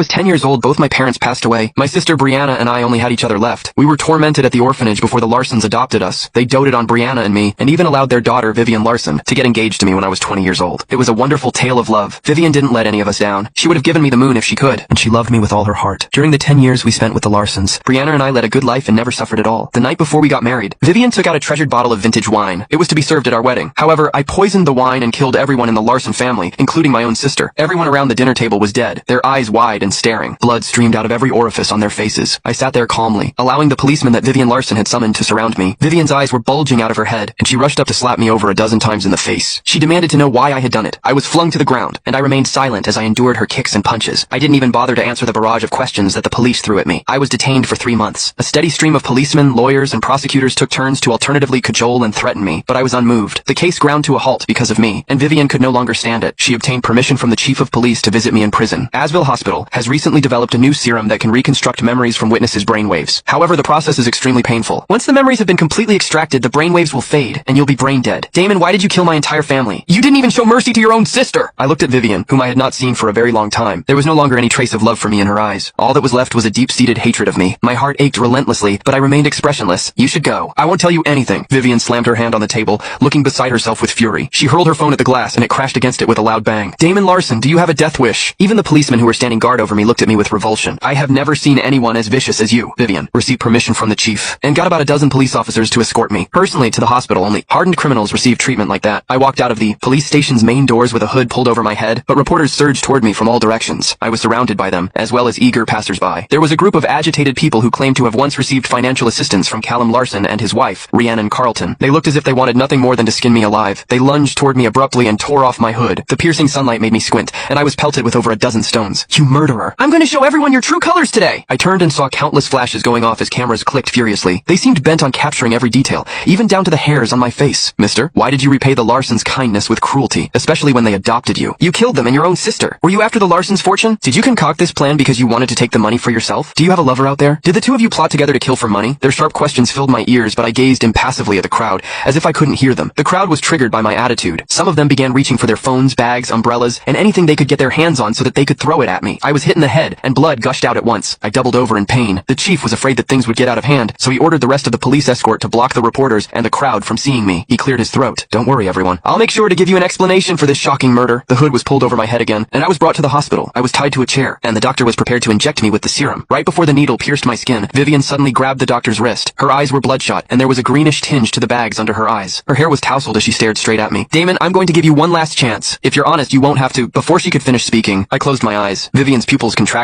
I was 10 years old, both my parents passed away. My sister Brianna and I only had each other left. We were tormented at the orphanage before the Larsons adopted us. They doted on Brianna and me, and even allowed their daughter, Vivian Larson, to get engaged to me when I was 20 years old. It was a wonderful tale of love. Vivian didn't let any of us down. She would have given me the moon if she could, and she loved me with all her heart. During the 10 years we spent with the Larsons, Brianna and I led a good life and never suffered at all. The night before we got married, Vivian took out a treasured bottle of vintage wine. It was to be served at our wedding. However, I poisoned the wine and killed everyone in the Larson family, including my own sister. Everyone around the dinner table was dead, their eyes wide and staring. Blood streamed out of every orifice on their faces. I sat there calmly, allowing the policeman that Vivian Larson had summoned to surround me. Vivian's eyes were bulging out of her head, and she rushed up to slap me over a dozen times in the face. She demanded to know why I had done it. I was flung to the ground, and I remained silent as I endured her kicks and punches. I didn't even bother to answer the barrage of questions that the police threw at me. I was detained for 3 months. A steady stream of policemen, lawyers, and prosecutors took turns to alternatively cajole and threaten me, but I was unmoved. The case ground to a halt because of me, and Vivian could no longer stand it. She obtained permission from the chief of police to visit me in prison. Asville Hospital has recently developed a new serum that can reconstruct memories from witnesses' brainwaves. However, the process is extremely painful. Once the memories have been completely extracted, the brainwaves will fade, and you'll be brain dead. Damon, why did you kill my entire family? You didn't even show mercy to your own sister! I looked at Vivian, whom I had not seen for a very long time. There was no longer any trace of love for me in her eyes. All that was left was a deep-seated hatred of me. My heart ached relentlessly, but I remained expressionless. You should go. I won't tell you anything. Vivian slammed her hand on the table, looking beside herself with fury. She hurled her phone at the glass, and it crashed against it with a loud bang. Damon Larson, do you have a death wish? Even the policemen who were standing guard over me looked at me with revulsion. I have never seen anyone as vicious as you. Vivian received permission from the chief, and got about a dozen police officers to escort me personally to the hospital. Only hardened criminals receive treatment like that. I walked out of the police station's main doors with a hood pulled over my head, but reporters surged toward me from all directions. I was surrounded by them, as well as eager passersby. There was a group of agitated people who claimed to have once received financial assistance from Callum Larson and his wife, Rhiannon Carlton. They looked as if they wanted nothing more than to skin me alive. They lunged toward me abruptly and tore off my hood. The piercing sunlight made me squint, and I was pelted with over a dozen stones. You murderer! I'm going to show everyone your true colors today! I turned and saw countless flashes going off as cameras clicked furiously. They seemed bent on capturing every detail, even down to the hairs on my face. Mister, why did you repay the Larsons' kindness with cruelty, especially when they adopted you? You killed them and your own sister. Were you after the Larsons' fortune? Did you concoct this plan because you wanted to take the money for yourself? Do you have a lover out there? Did the two of you plot together to kill for money? Their sharp questions filled my ears, but I gazed impassively at the crowd, as if I couldn't hear them. The crowd was triggered by my attitude. Some of them began reaching for their phones, bags, umbrellas, and anything they could get their hands on so that they could throw it at me. I was hit in the head, and blood gushed out at once. I doubled over in pain. The chief was afraid that things would get out of hand, so he ordered the rest of the police escort to block the reporters and the crowd from seeing me. He cleared his throat. Don't worry, everyone. I'll make sure to give you an explanation for this shocking murder. The hood was pulled over my head again, and I was brought to the hospital. I was tied to a chair, and the doctor was prepared to inject me with the serum. Right before the needle pierced my skin, Vivian suddenly grabbed the doctor's wrist. Her eyes were bloodshot, and there was a greenish tinge to the bags under her eyes. Her hair was tousled as she stared straight at me. Damon, I'm going to give you one last chance. If you're honest, you won't have to. Before she could finish speaking, I closed my eyes. Vivian's pupils contracted.